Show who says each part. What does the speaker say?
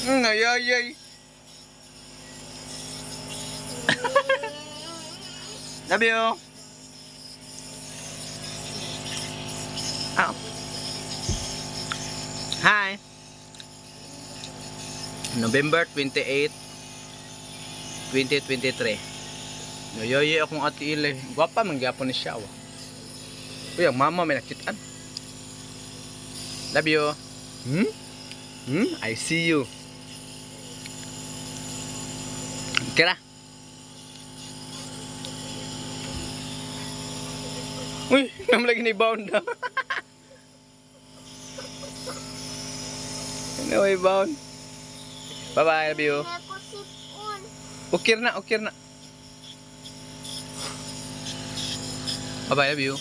Speaker 1: Ay, ay, ay. Love you. Oh. Hi. November 28, 2023. Nayoye akong ati Ile. Gwapa man gyapon ni siya. Uy, ang mama may nakitaan. Love you. I see you. Kira. Uy, nam lagi ni bound na. No way bound. Bye bye, love you. Ukir na, ukir na. Bye bye, love you.